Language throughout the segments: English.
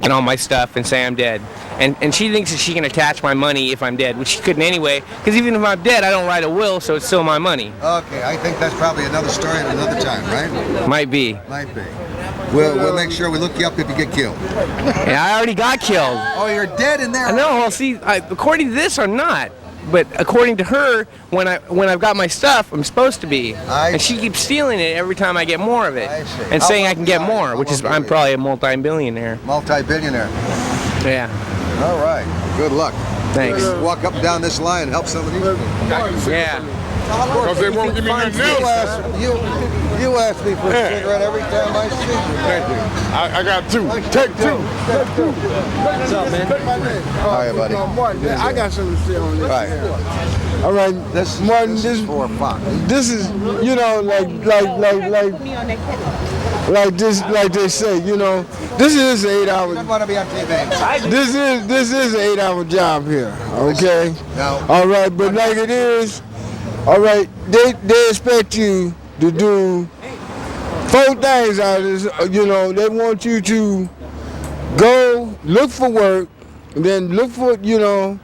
and all my stuff and say I'm dead. And she thinks that she can attach my money if I'm dead, which she couldn't anyway, because even if I'm dead, I don't write a will, so it's still my money. Okay, I think that's probably another story at another time, right? Might be. Might be. We'll make sure we look you up if you get killed. Yeah, I already got killed. Oh, you're dead in there? I know. Well, see, according to this, I'm not. But according to her, when I've got my stuff, I'm supposed to be. And she keeps stealing it every time I get more of it. And saying I can get more, which is I'm probably a multi-billionaire. Multi-billionaire. Yeah. All right. Good luck. Thanks. Walk up and down this line and help some of these people. Yeah. Because they won't give me nothing else. You ask me for a cigarette every time I see you. Thank you. I got two. Take two. What's up, man? All right, buddy. Martin, I got something to say on this. Right. All right, Martin, this is for Fox. This is, you know, like they say, you know, this is an 8 hour. I want to be on TV. This is an 8 hour job here. Okay. No. All right, but like it is, all right, they expect you to do 4 things out of this. You know, they want you to go look for work, and then look for, you know,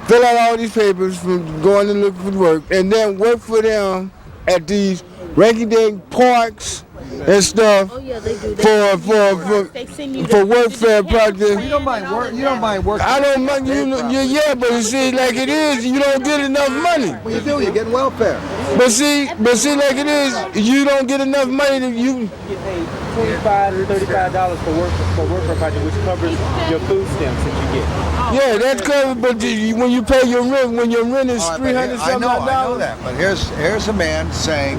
fill out all these papers from going to look for work, and then work for them at these rinky-dink parks and stuff. Oh yeah, they do. For welfare projects. You don't mind working. I don't mind yeah, but you see, like it is, you don't get enough money. Well, you do. You're getting welfare. But see, like it is, you don't get enough money to you. Get paid $25 to $35 for work project, which covers your food stamps that you get. Yeah, that's covered. But when you pay your rent, when your rent is $300 something. I know that. But here's a man saying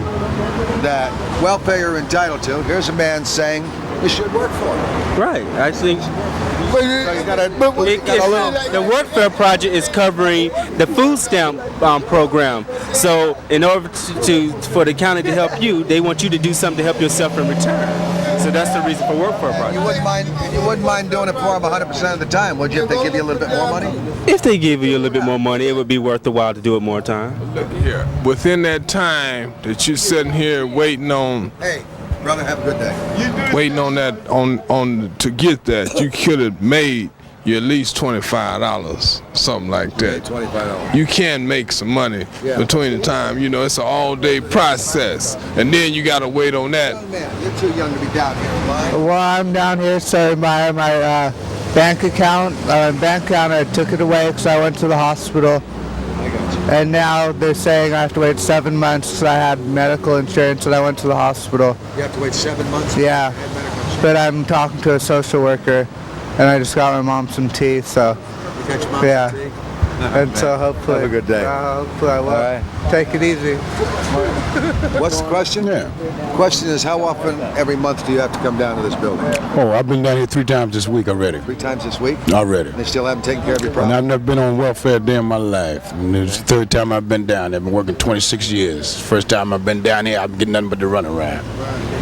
that welfare you're entitled to. Here's a man saying you should work for it. Right. I think the workfare project is covering the food stamp program. So in order for the county to help you, they want you to do something to help yourself in return. So that's the reason for workfare project. You wouldn't mind doing it for them 100% of the time, would you? If they give you a little bit more money? If they give you a little bit more money, it would be worth the while to do it more time. Look here. Within that time that you're sitting here waiting on. Hey, brother, have a good day. Waiting on that to get that, you could have made you at least $25, something like that. $25. You can make some money between the time, you know, it's an all-day process, and then you got to wait on that. Young man, you're too young to be down here. Well, I'm down here, so my bank account, I took it away because I went to the hospital. I got you. And now they're saying I have to wait 7 months because I had medical insurance and I went to the hospital. You have to wait 7 months? Yeah, but I'm talking to a social worker and I just got my mom some tea, so You got your mom yeah. some tea? And so hopefully, Have a good day. Hopefully I will. All right. Take it easy. What's the question? Yeah. The question is, how often every month do you have to come down to this building? Oh, I've been down here 3 times this week already. 3 times this week? Already. They still haven't taken care of your And problem? I've never been on welfare a day in my life. And it's the 3rd time I've been down. I've been working 26 years. First time I've been down here, I've getting nothing but the runaround.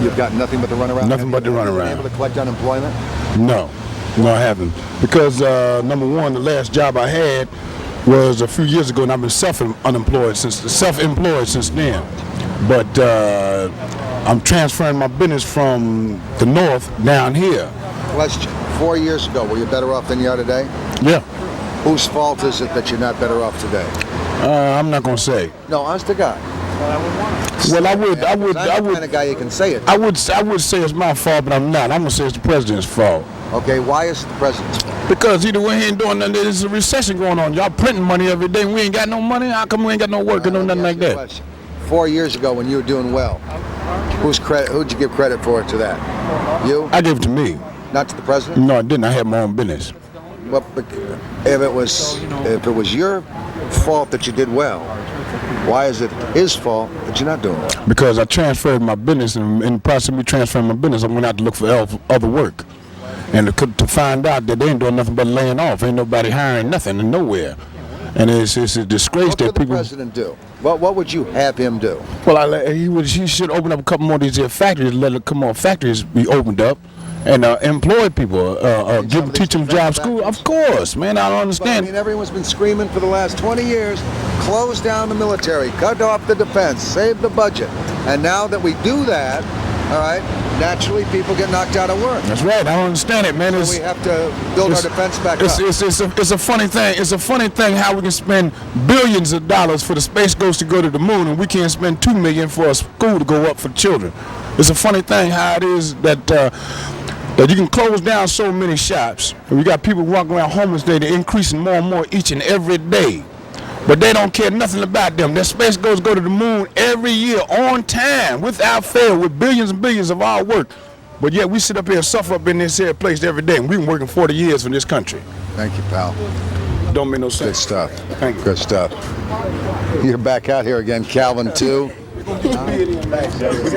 You've got nothing but the runaround? Nothing but the Have you runaround. been able to collect unemployment? No, I haven't. Because number one, the last job I had was a few years ago, and I've been self-employed since then. But I'm transferring my business from the north down here. Question. 4 years ago, were you better off than you are today? Yeah. Whose fault is it that you're not better off today? I'm not gonna say. No, honest to God. Well, I'm the kind of guy you can say it. I would say it's my fault, but I'm not. I'm gonna say it's the president's fault. Okay, why is it the president's fault? Because he ain't doing nothing. There's a recession going on. Y'all printing money every day. We ain't got no money. How come we ain't got no work and no nothing like that? Question. 4 years ago, when you were doing well, who'd you give credit for it to that? You? I gave it to me. Not to the president? No, I didn't. I had my own business. Well, if it was your fault that you did well, why is it his fault that you're not doing well? Because I transferred my business, and in the process of me transferring my business, I went out to look for other work. And to find out that they ain't doing nothing but laying off. Ain't nobody hiring nothing and nowhere. And it's a disgrace What that could the people... president do? What would you have him do? Well, he should open up a couple more of these here factories, let a couple more factories be opened up, and employ people, teach them job school. Of course, man, I don't understand. But, I mean, everyone's been screaming for the last 20 years, close down the military, cut off the defense, save the budget. And now that we do that, all right, naturally people get knocked out of work. That's right. I don't understand it, man. So we have to build our defense back up. It's a funny thing. It's a funny thing how we can spend billions of dollars for the Space Ghost to go to the moon, and we can't spend $2 million for a school to go up for children. It's a funny thing how it is that that you can close down so many shops, and we got people walking around homeless. They're increasing more and more each and every day. But they don't care nothing about them. Their Space Ghosts go to the moon every year on time, without fail, with billions and billions of our work. But yet we sit up here and suffer up in this here place every day. And we've been working 40 years for this country. Thank you, pal. Don't make no sense. Good stuff. Thank you. Good stuff. You're back out here again, Calvin, too. We got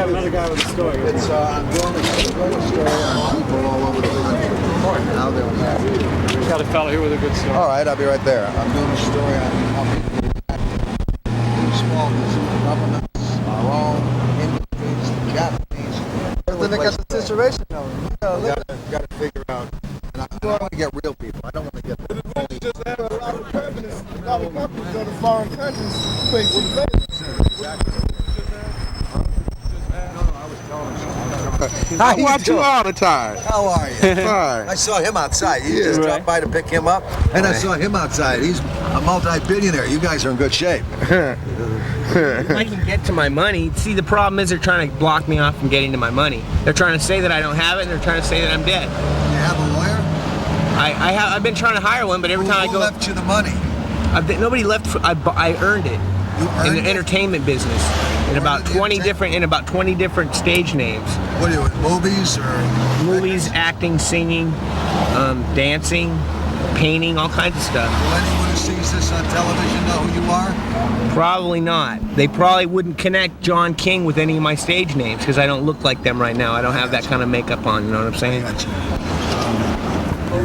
another guy with a story. It's, I'm doing a story on people all over the country. How they'll have. We got a fellow here with a good story. All right, I'll be right there. I'm doing a story on how people do small business, governments, our own industries, the Japanese. Everything that got the situation going. You got to figure out. And I want to get real people. I don't want to get the phony. Just have a lot of companies, go to foreign countries, pay cheap labor. Exactly. I watch you all the time. How are you? Fine. I saw him outside. You just dropped by to pick him up, and I saw him outside. He's a multi-billionaire. You guys are in good shape. If I can get to my money, see, the problem is they're trying to block me off from getting to my money. They're trying to say that I don't have it, and they're trying to say that I'm dead. You have a lawyer? I've been trying to hire one, but every time I go, Who left you the money? nobody left. I earned it. You In earned the it? entertainment business, in about 20 different stage names. What are you, in movies or? Movies, acting, singing, dancing, painting, all kinds of stuff. Will anyone who sees this on television know who you are? Probably not. They probably wouldn't connect John King with any of my stage names because I don't look like them right now. I don't have that kind of makeup on. You know what I'm saying? You're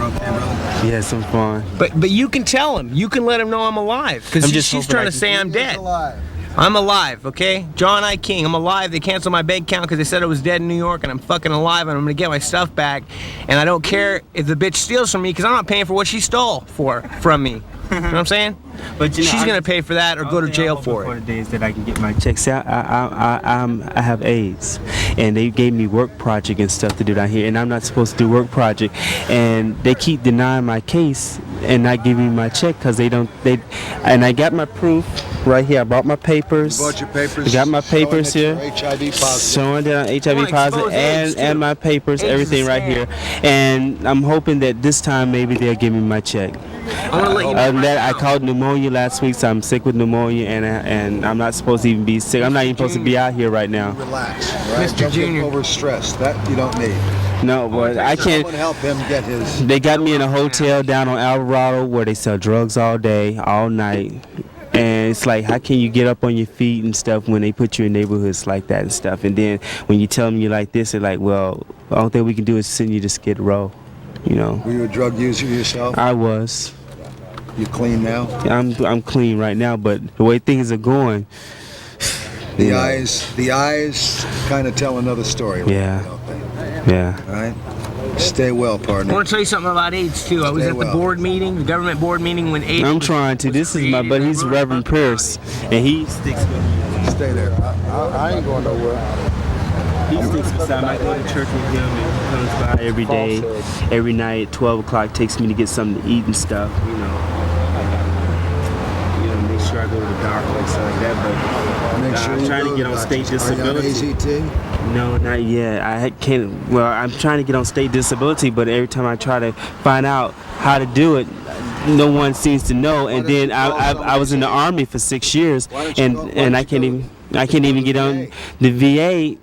okay, brother? Yes, I'm fine. But you can tell him. You can let him know I'm alive because she's hoping trying I to can- say I'm He's dead. alive. I'm alive, okay? John I. King, I'm alive. They canceled my bank account because they said I was dead in New York, and I'm fucking alive, and I'm gonna get my stuff back. And I don't care if the bitch steals from me because I'm not paying for what she stole from me. You know what I'm saying? But you know, she's gonna pay for that or go to jail for For it. the days that I can get my checks out, I have AIDS, and they gave me work project and stuff to do down here, and I'm not supposed to do work project, and they keep denying my case and not giving me my check because and I got my proof right here. I brought my papers. You bought your papers. I got my papers showing here. that you're HIV positive. Showing that I'm HIV Wanna positive expose AIDS, and too. my papers, AIDS is a everything right scam. here, and I'm hoping that this time maybe they'll give me my check. I'm gonna let you know Other than that, right I now. caught pneumonia last week, so I'm sick with pneumonia, and I'm not supposed to even be sick. I'm not even supposed to be out here right now. Relax, all right? Mr. Don't get Jr. overstressed. That you don't need. No, but I can't. Someone help him get his. They got me in a hotel down on Alvarado where they sell drugs all day, all night. And it's like, how can you get up on your feet and stuff when they put you in neighborhoods like that and stuff? And then when you tell them you're like this, they're like, well, the only thing we can do is send you to Skid Row, you know. Were you a drug user yourself? I was. You clean now? I'm clean right now, but the way things are going, The you know, eyes kind of tell another story. Yeah. Don't they? yeah. All right. Stay well, I partner. want to tell you something about AIDS too. I was Stay at the well. board meeting, the government board meeting when AIDS. I'm was- trying to. was This is my created. buddy. He's I wrote Reverend about the Pierce, and he sticks with me. Stay there. I ain't going nowhere. He sticks beside me. I go to church with him, and he comes by every day, every night. 12 o'clock takes me to get something to eat and stuff. You know, make sure I go to the doctor and stuff like that. But Make sure I'm you trying go to get on the state doctor. Are you on disability. AZT? No, not yet. I can't. Well, I'm trying to get on state disability, but every time I try to find out how to do it, no one seems to know. And then I was in the Army for 6 years, and I can't even get on the VA.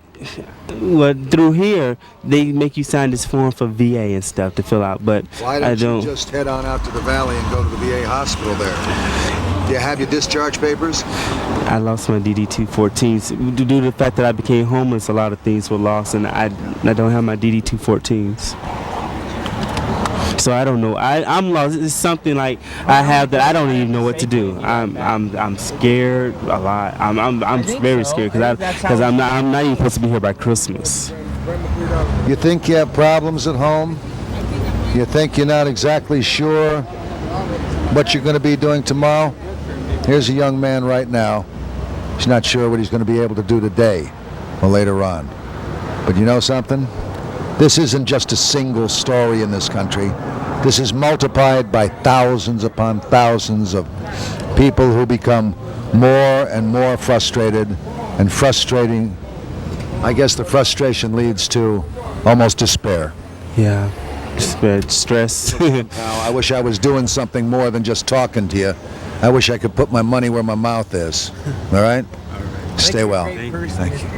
Well, through here, they make you sign this form for VA and stuff to fill out, but Why I don't don't. you just head on out to the valley and go to the VA hospital there? Do you have your discharge papers? I lost my DD-214s. Due to the fact that I became homeless, a lot of things were lost, and I don't have my DD-214s. So I don't know. I'm lost. It's something like I have that I don't even know what to do. I'm scared a lot. I'm very scared because I'm not even supposed to be here by Christmas. You think you have problems at home? You think you're not exactly sure what you're going to be doing tomorrow? Here's a young man right now. He's not sure what he's going to be able to do today or later on. But you know something? This isn't just a single story in this country. This is multiplied by thousands upon thousands of people who become more and more frustrated, and frustrating. I guess the frustration leads to almost despair. Yeah, stress. Now, I wish I was doing something more than just talking to you. I wish I could put my money where my mouth is. All right? Stay well. Thank you.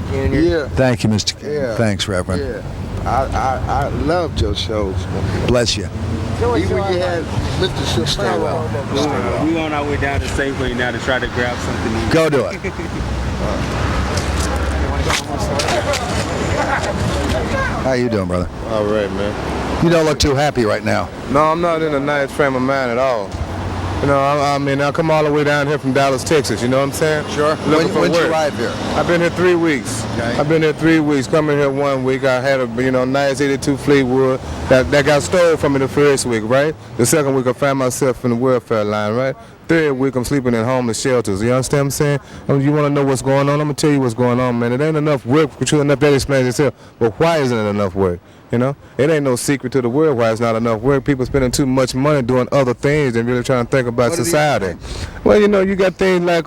Yeah, Thank you, Mr. King. Yeah. Thanks, Reverend. yeah. I loved your shows. Bless you. Even when you had Mr. Stay well. We on our way down to Safeway now to try to grab something to eat. Go do it. How you doing, brother? All right, man. You don't look too happy right now. No, I'm not in a nice frame of mind at all. You know, I mean, I come all the way down here from Dallas, Texas. You know what I'm saying? Sure. Looking for When'd you work. arrive here? I've been here 3 weeks. Okay. I've been here 3 weeks. Coming here 1 week, I had a nice '82 Fleetwood that got stolen from me the first week, right? The second week, I found myself in the welfare line, right? Third week, I'm sleeping in homeless shelters. You understand what I'm saying? You want to know what's going on? I'm gonna tell you what's going on, man. It ain't enough work for you enough that explains itself. But why isn't it enough work? You know, it ain't no secret to the world why it's not enough work. People spending too much money doing other things and really trying to think about society. Well, you know, you got things like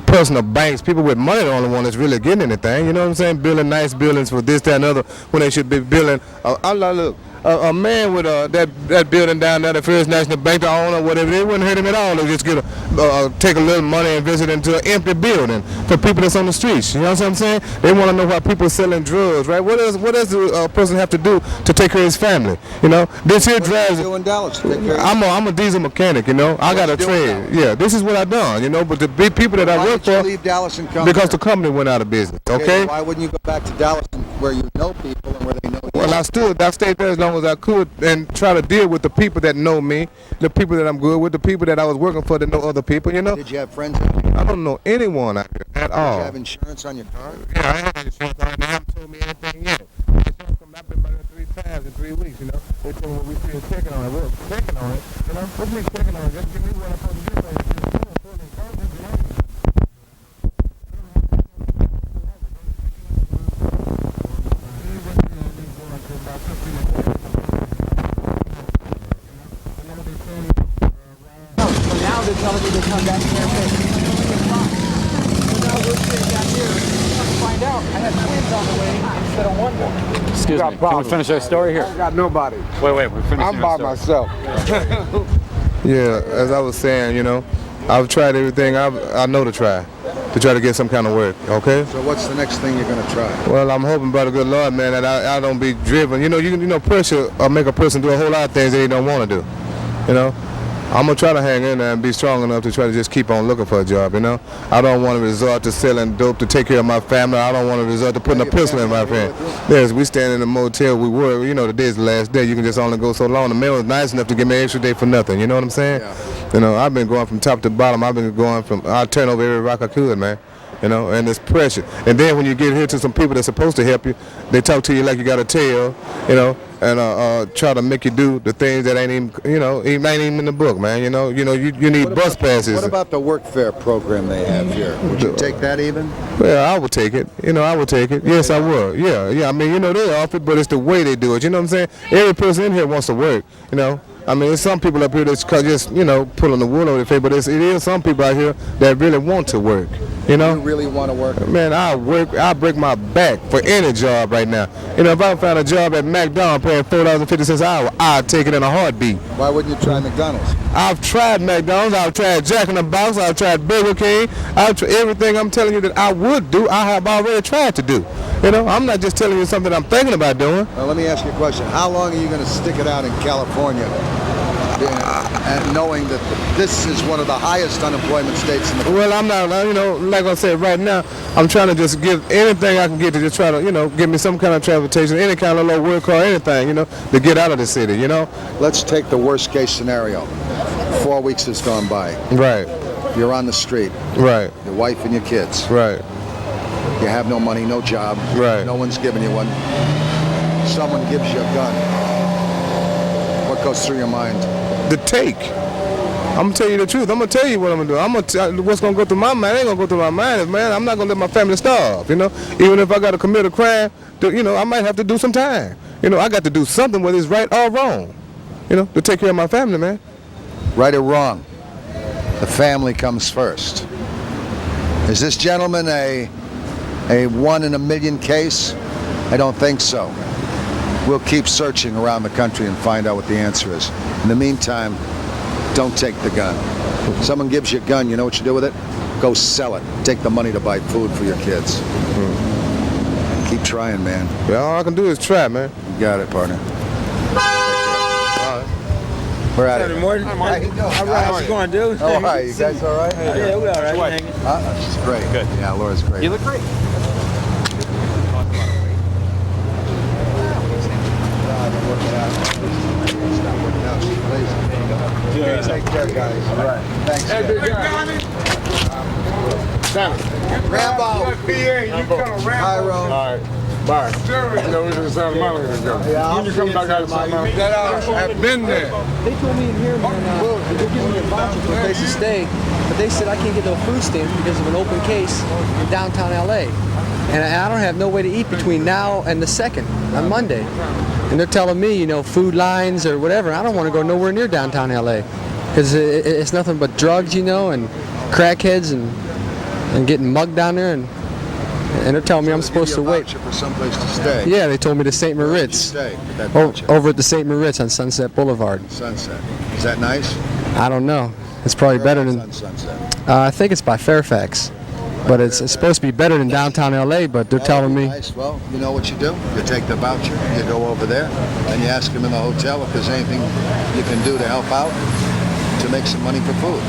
personal banks. People with money are the only one that's really getting anything. You know what I'm saying? Building nice buildings for this, that, and other when they should be building. Look. A man with that building down there, the First National Bank, the owner, whatever, they wouldn't hurt him at all. They just take a little money and visit into an empty building for people that's on the streets. You know what I'm saying? They want to know why people are selling drugs, right? What does a person have to do to take care of his family? You know, this here drives. What are you doing in Dallas to take care of I'm a diesel mechanic. You know, I got a trade. Yeah, this is what I done. You know, but the big people that I Why work did you for, leave Dallas and come because here? the company went out of business. Okay. Why wouldn't you go back to Dallas where you know people and where they know you? Well, I stayed there as long as I could and try to deal with the people that know me, the people that I'm good with, the people that I was working for that know other people, you know. Did you have friends out here? I don't know anyone out here at Did all. you have insurance on your car? Yeah, I had insurance. They haven't told me anything yet. Insurance come, I've been by there 3 times in 3 weeks, you know. They told me we still checking on it. We're checking on it, you know. What's me checking on it? Just give me what I'm supposed to do. Now they're telling me to come back here and pay. So now we're sitting down here to find out. I had twins on the way instead of one boy. Excuse me. Can we finish our story here? I got nobody. Wait, we're finishing I'm by our story. myself. Yeah, as I was saying, you know, I've tried everything I know to try to get some kind of work, okay? So what's the next thing you're going to try? Well, I'm hoping by the good Lord, man, that I don't be driven. You know, pressure make a person do a whole lot of things that they don't want to do, you know? I'm going to try to hang in there and be strong enough to try to just keep on looking for a job, you know? I don't want to resort to selling dope to take care of my family. I don't want to resort to putting a pistol in my friend. Yes, we stand in the motel. We were, you know, today's the last day. You can just only go so long. The man was nice enough to give me an extra day for nothing. You know what I'm saying? Yeah. You know, I've been going from top to bottom. I turn over every rock I could, man. You know, and it's pressure. And then when you get here to some people that's supposed to help you, they talk to you like you got a tail, you know, and try to make you do the things that ain't even, you know, ain't even in the book, man. You need bus passes. What about the work fair program they have here? Would you take that even? Well, I would take it. You know, I would take it. Yes, I would. Yeah. I mean, you know, they offer it, but it's the way they do it. You know what I'm saying? Every person in here wants to work, you know. I mean, there's some people up here that's just, you know, pulling the wool over their face, but it is some people out here that really want to work, you know? You really want to work? Man, I break my back for any job right now. You know, if I found a job at McDonald's paying $4.50 an hour, I'd take it in a heartbeat. Why wouldn't you try McDonald's? I've tried McDonald's, I've tried Jack in the Box, I've tried Burger King, everything I'm telling you that I would do, I have already tried to do. You know, I'm not just telling you something I'm thinking about doing. Well, let me ask you a question. How long are you going to stick it out in California, and knowing that this is one of the highest unemployment states in the country? Well, I'm not, you know, like I said, right now, I'm trying to just give anything I can get to just try to, you know, give me some kind of transportation, any kind of little work or anything, you know, to get out of the city, you know? Let's take the worst case scenario. 4 weeks has gone by. Right. You're on the street. Right. Your wife and your kids. Right. You have no money, no job. Right. No one's giving you one. Someone gives you a gun. What goes through your mind? The take. I'm gonna tell you the truth. I'm gonna tell you what I'm gonna do. I'm gonna tell what's gonna go through my mind. It ain't gonna go through my mind, man. I'm not gonna let my family starve. You know, even if I gotta commit a crime, you know, I might have to do some time. You know, I got to do something whether it's right or wrong. You know, to take care of my family, man. Right or wrong, the family comes first. Is this gentleman a 1 in a million case? I don't think so. We'll keep searching around the country and find out what the answer is. In the meantime, don't take the gun. Someone gives you a gun, you know what you do with it? Go sell it. Take the money to buy food for your kids. Keep trying, man. Yeah, all I can do is try, man. You got it, partner. We're at it. Morton. How you doing? All right, how's it going, dude? All right, you guys all right? Yeah, we're all right. She's great. Good. Yeah, Laura's great. You look great. Take care, guys. All right. Thanks. Rambo. Cairo. All right. Bye. You know, we're just Santa Monica together. When you come back out of Santa Monica? I've been there. They told me in here, man, they're giving me a voucher for a place to stay, but they said I can't get no food stamps because of an open case in downtown LA. And I don't have no way to eat between now and the 2nd on Monday. And they're telling me, you know, food lines or whatever. I don't want to go nowhere near downtown LA because it's nothing but drugs, you know, and crackheads and getting mugged down there. And they're telling me I'm supposed to wait. For someplace to stay. Yeah, they told me to St. Moritz. Stay with that voucher. Over at the St. Moritz on Sunset Boulevard. Sunset. Is that nice? I don't know. It's probably better than. On Sunset. I think it's by Fairfax, but it's supposed to be better than downtown LA. But they're telling me. Nice. Well, you know what you do? You take the voucher, you go over there, and you ask them in the hotel if there's anything you can do to help out to make some money for food.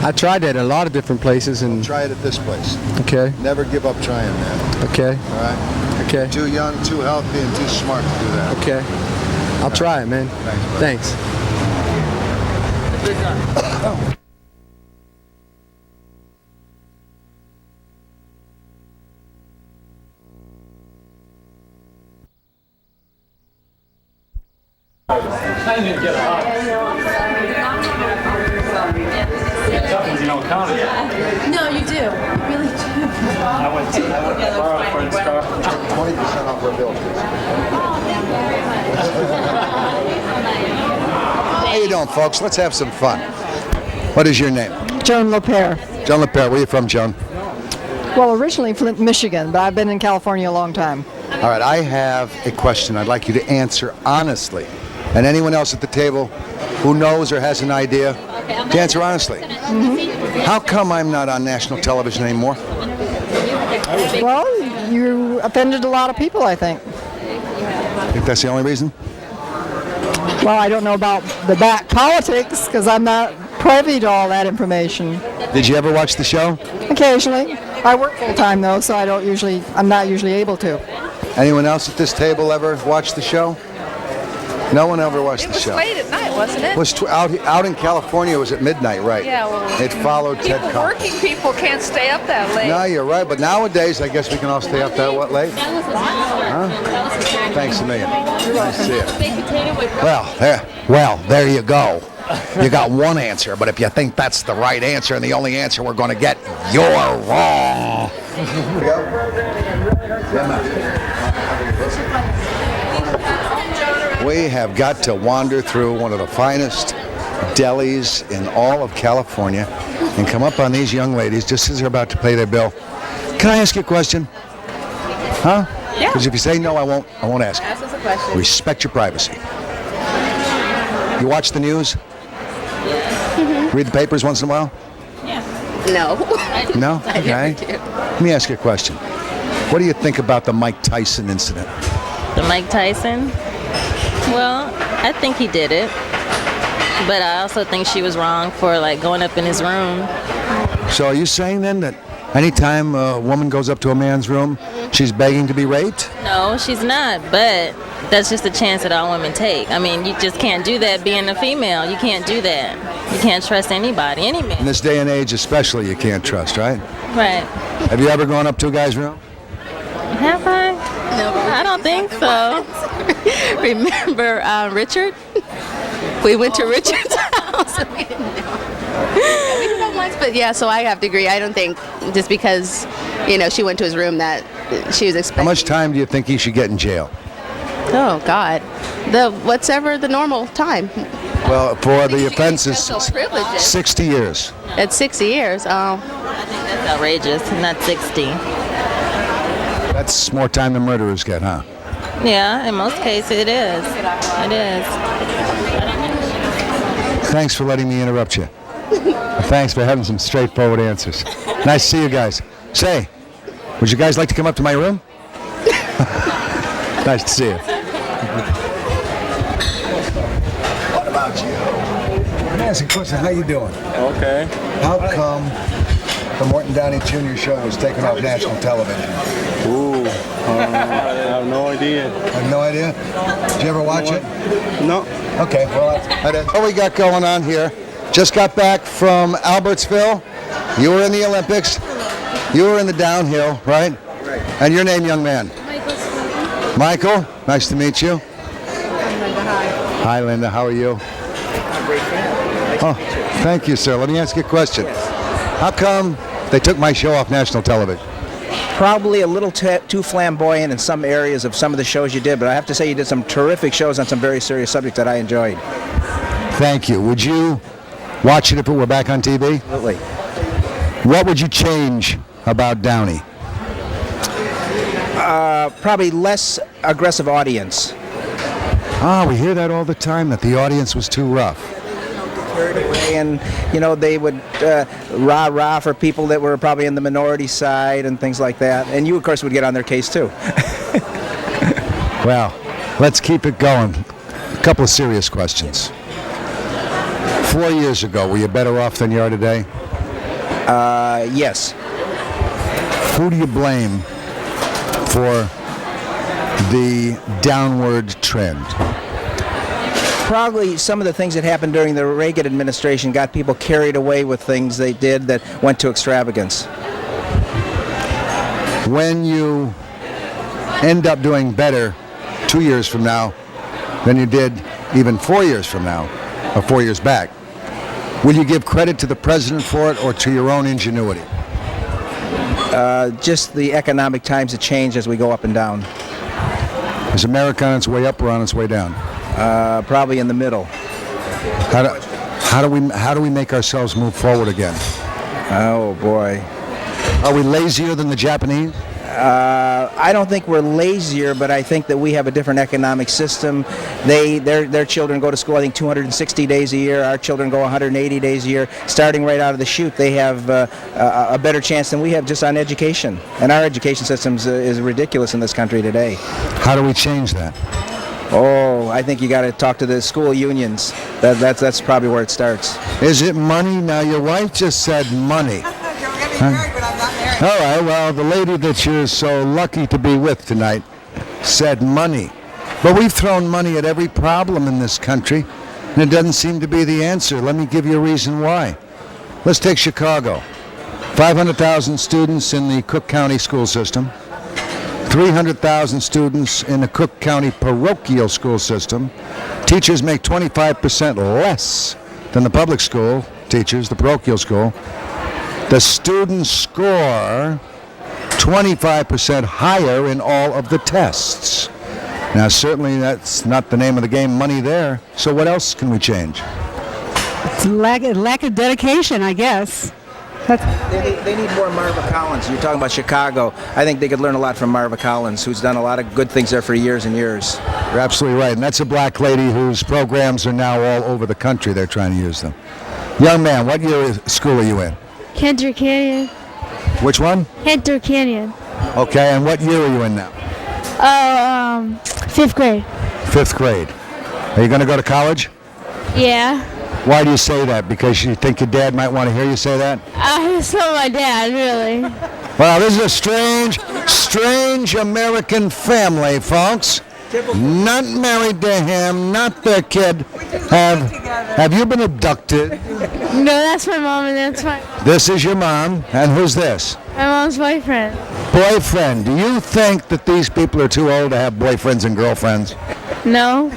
I tried that at a lot of different places and. Try it at this place. Okay. Never give up trying, man. Okay. All right. Okay. Too young, too healthy, and too smart to do that. Okay. I'll try it, man. Thanks. You don't count it. No, you do. You really do. I went to borrow a friend's car. 20% off our bill, please. How you doing, folks? Let's have some fun. What is your name? Joan LaPere. John LaPere. Where are you from, Joan? Well, originally Flint, Michigan, but I've been in California a long time. All right, I have a question I'd like you to answer honestly. And anyone else at the table who knows or has an idea, to answer honestly. How come I'm not on national television anymore? Well, you offended a lot of people, I think. Think that's the only reason? Well, I don't know about the back politics because I'm not privy to all that information. Did you ever watch the show? Occasionally. I work full time though, so I'm not usually able to. Anyone else at this table ever watch the show? No one ever watched the show. It was late at night, wasn't it? It was out in California. It was at midnight, right? Yeah, well, it followed Ted Koppel. Working people can't stay up that late. No, you're right. But nowadays, I guess we can all stay up that late. Huh? Thanks a million. Nice to see you. Well, there you go. You got one answer, but if you think that's the right answer and the only answer we're going to get, you're wrong. We have got to wander through one of the finest delis in all of California and come up on these young ladies just as they're about to pay their bill. Can I ask you a question? Huh? Yeah. Because if you say no, I won't ask. Ask us a question. Respect your privacy. You watch the news? Read the papers once in a while? Yeah. No. No? I Okay. never do. Let me ask you a question. What do you think about the Mike Tyson incident? The Mike Tyson? Well, I think he did it. But I also think she was wrong for going up in his room. So are you saying then that anytime a woman goes up to a man's room, she's begging to be raped? No, she's not, but that's just a chance that all women take. I mean, you just can't do that being a female. You can't do that. You can't trust anybody, any man. In this day and age especially, you can't trust, right? Right. Have you ever gone up to a guy's room? Have I? No, I don't think so. Remember Richard? We went to Richard's house and we didn't know. We did that once, but yeah, so I have to agree. I don't think just because, she went to his room that she was expecting. How much time do you think he should get in jail? Oh, God. Whatever the normal time. Well, for the offense is Special privileges. 60 years. At 60 years, I think that's outrageous, not 60. That's more time than murderers get, huh? Yeah, in most cases it is. It is. Thanks for letting me interrupt you. Thanks for having some straightforward answers. Nice to see you guys. Say, would you guys like to come up to my room? Nice to see you. What about you? Let me ask you a question. How you doing? Okay. How come the Morton Downey Jr. show was taken off national television? Ooh, I have no idea. Have no idea? Did you ever watch it? No. Okay, well, what we got going on here. Just got back from Albertsville. You were in the Olympics. You were in the downhill, right? Right. And your name, young man? Michael, nice to meet you. Hi, Linda. How are you? Oh, thank you, sir. Let me ask you a question. How come they took my show off national television? Probably a little too flamboyant in some areas of some of the shows you did, but I have to say you did some terrific shows on some very serious subjects that I enjoyed. Thank you. Would you watch it if it were back on TV? Absolutely. What would you change about Downey? Probably less aggressive audience. We hear that all the time, that the audience was too rough. Carried away, and they would rah-rah for people that were probably in the minority side and things like that. And you, of course, would get on their case too. Well, let's keep it going. A couple of serious questions. 4 years ago, were you better off than you are today? Yes. Who do you blame for the downward trend? Probably some of the things that happened during the Reagan administration got people carried away with things they did that went to extravagance. When you end up doing better 2 years from now than you did even 4 years from now, or 4 years back, will you give credit to the president for it or to your own ingenuity? Just the economic times that change as we go up and down. Is America on its way up or on its way down? Probably in the middle. How do we make ourselves move forward again? Oh boy. Are we lazier than the Japanese? I don't think we're lazier, but I think that we have a different economic system. Their children go to school, I think, 260 days a year. Our children go 180 days a year. Starting right out of the chute, they have a better chance than we have just on education. And our education system is ridiculous in this country today. How do we change that? Oh, I think you got to talk to the school unions. That's probably where it starts. Is it money? Now, your wife just said money. All right, well, the lady that you're so lucky to be with tonight said money. But we've thrown money at every problem in this country, and it doesn't seem to be the answer. Let me give you a reason why. Let's take Chicago. 500,000 students in the Cook County school system. 300,000 students in the Cook County parochial school system. Teachers make 25% less than the public school teachers, the parochial school. The students score 25% higher in all of the tests. Now, certainly that's not the name of the game, money there. So what else can we change? It's lack of dedication, I guess. They need more Marva Collins. You're talking about Chicago. I think they could learn a lot from Marva Collins, who's done a lot of good things there for years and years. You're absolutely right. And that's a black lady whose programs are now all over the country. They're trying to use them. Young man, what year of school are you in? Hunter Canyon. Which one? Hunter Canyon. Okay, and what year are you in now? Oh, 5th grade. 5th grade. Are you going to go to college? Yeah. Why do you say that? Because you think your dad might want to hear you say that? I saw my dad, really. Well, this is a strange American family, folks. Not married to him, not their kid. Have you been abducted? No, that's my mom and that's my... This is your mom, and who's this? My mom's boyfriend. Boyfriend. Do you think that these people are too old to have boyfriends and girlfriends? No.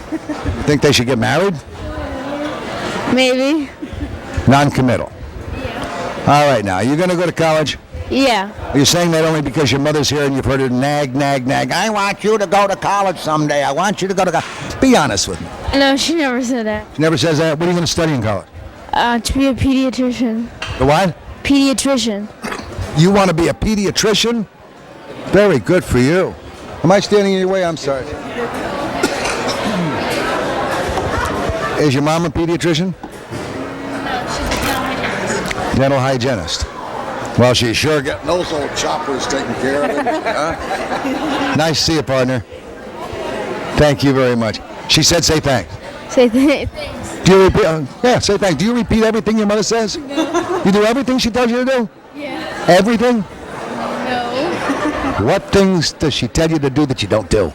Think they should get married? Maybe. Non-committal. All right, now, you going to go to college? Yeah. You're saying that only because your mother's here and you've heard her nag. I want you to go to college someday. I want you to go to college. Be honest with me. No, she never said that. She never says that? What are you going to study in college? To be a pediatrician. The what? Pediatrician. You want to be a pediatrician? Very good for you. Am I standing in your way? I'm sorry. Is your mom a pediatrician? No, she's a Dental hygienist. Well, she's sure getting those old choppers taken care of. Huh? Nice to see you, partner. Thank you very much. She said say thanks. Say thanks. Do you repeat? Yeah, say thanks. Do you repeat everything your mother says? No. You do everything she tells you to do? Yeah. Everything? No. What things does she tell you to do that you don't do?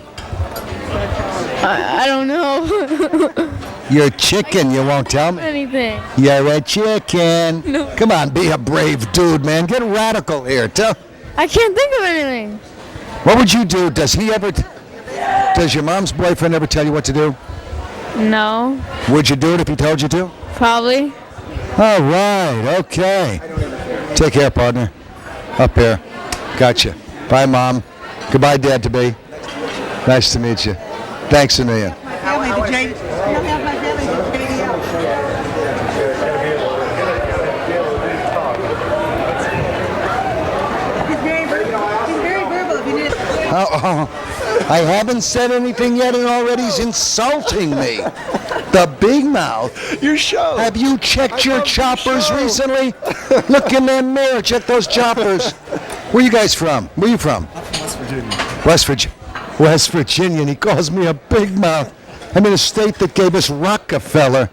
I don't know. You're a chicken, you won't tell me. Anything. You're a chicken. No. Come on, be a brave dude, man. Get radical here. I can't think of anything. What would you do? Does your mom's boyfriend ever tell you what to do? No. Would you do it if he told you to? Probably. All right, okay. Take care, partner. Up here. Gotcha. Bye, Mom. Goodbye, Dad-to-be. Nice to meet you. Thanks a million. I haven't said anything yet, and already he's insulting me. The big mouth. Your show. Have you checked your choppers recently? Look in that mirror. Check those choppers. Where you guys from? Where you from? West Virginia. West Virginia, and he calls me a big mouth. I'm in a state that gave us Rockefeller.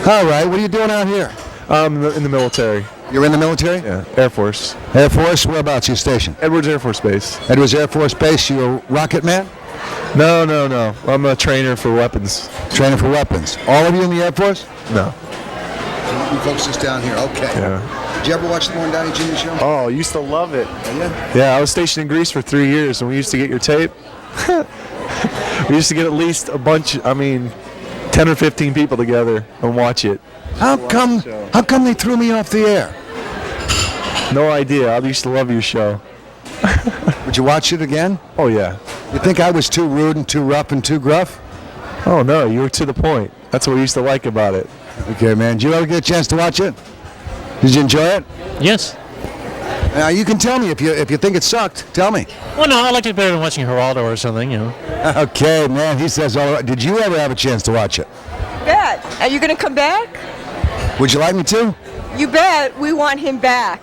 All right, what are you doing out here? In the military. You're in the military? Yeah, Air Force. Air Force? Whereabouts? Your station? Edwards Air Force Base. Edwards Air Force Base. You a rocket man? No. I'm a trainer for weapons. Trainer for weapons. All of you in the Air Force? No. You folks just down here. Okay. Yeah. Did you ever watch the Morton Downey Jr. show? Oh, I used to love it. Yeah, I was stationed in Greece for 3 years, and we used to get your tape. We used to get at least 10 or 15 people together and watch it. How come they threw me off the air? No idea. I used to love your show. Would you watch it again? Oh, yeah. You think I was too rude and too rough and too gruff? Oh, no, you were to the point. That's what we used to like about it. Okay, man. Did you ever get a chance to watch it? Did you enjoy it? Yes. Now, you can tell me if you think it sucked. Tell me. Well, no, I liked it better than watching Geraldo or something, you know. Okay, man. He says all right. Did you ever have a chance to watch it? Bet. Are you going to come back? Would you like me to? You bet. We want him back.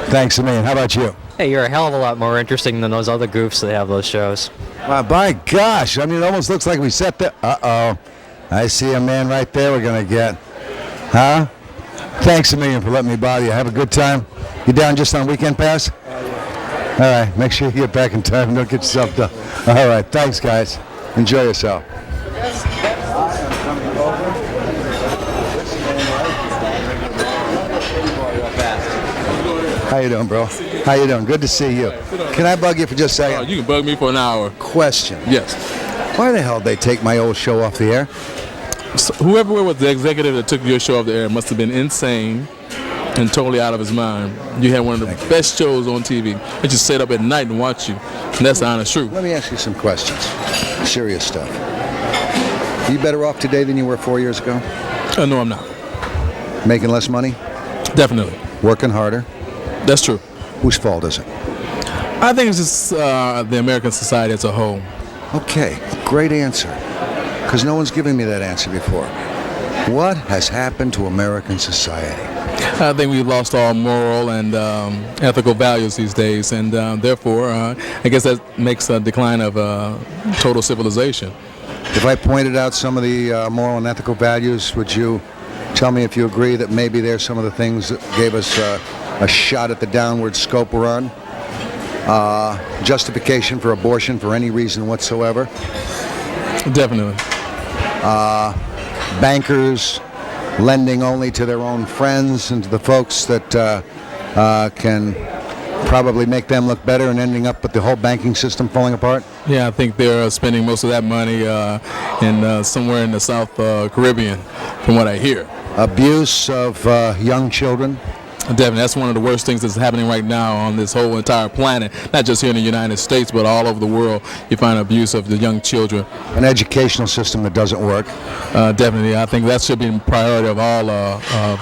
Thanks a million. How about you? Hey, you're a hell of a lot more interesting than those other goofs that have those shows. By gosh. I mean, it almost looks like we set the... Uh-oh. I see a man right there we're going to get. Huh? Thanks a million for letting me bother you. Have a good time. You down just on weekend pass? All right. Make sure you get back in time and don't get yourself done. All right. Thanks, guys. Enjoy yourself. How you doing, bro? How you doing? Good to see you. Can I bug you for just a second? You can bug me for an hour. Question. Yes. Why the hell did they take my old show off the air? So whoever was the executive that took your show off the air must have been insane and totally out of his mind. You had one of the best shows on TV. They just stayed up at night and watch you. And that's the honest truth. Let me ask you some questions. Serious stuff. Are you better off today than you were 4 years ago? No, I'm not. Making less money? Definitely. Working harder? That's true. Whose fault is it? I think it's just the American society as a whole. Okay, great answer. Because no one's given me that answer before. What has happened to American society? I think we've lost all moral and ethical values these days, and therefore, I guess that makes a decline of total civilization. If I pointed out some of the moral and ethical values, would you tell me if you agree that maybe there's some of the things that gave us a shot at the downward scope we're on? Justification for abortion for any reason whatsoever? Definitely. Bankers lending only to their own friends and to the folks that can probably make them look better and ending up with the whole banking system falling apart? Yeah, I think they're spending most of that money in somewhere in the South Caribbean, from what I hear. abuse of young children? Definitely, that's one of the worst things that's happening right now on this whole entire planet. Not just here in the United States, but all over the world. You find abuse of the young children. An educational system that doesn't work. Definitely, I think that should be a priority of all of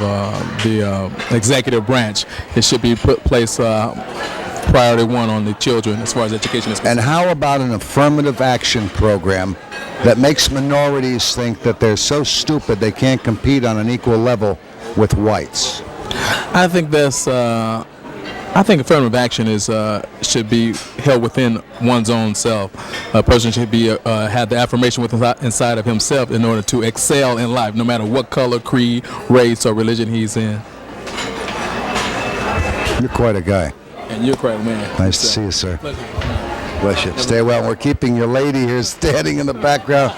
the executive branch. It should be placed priority one on the children as far as education is concerned. And how about an affirmative action program that makes minorities think that they're so stupid they can't compete on an equal level with whites? I think that's. I think affirmative action should be held within one's own self. A person should be have the affirmation inside of himself in order to excel in life, no matter what color, creed, race, or religion he's in. You're quite a guy. And you're quite a man. Nice to see you, sir. Bless you. Stay well. We're keeping your lady here standing in the background.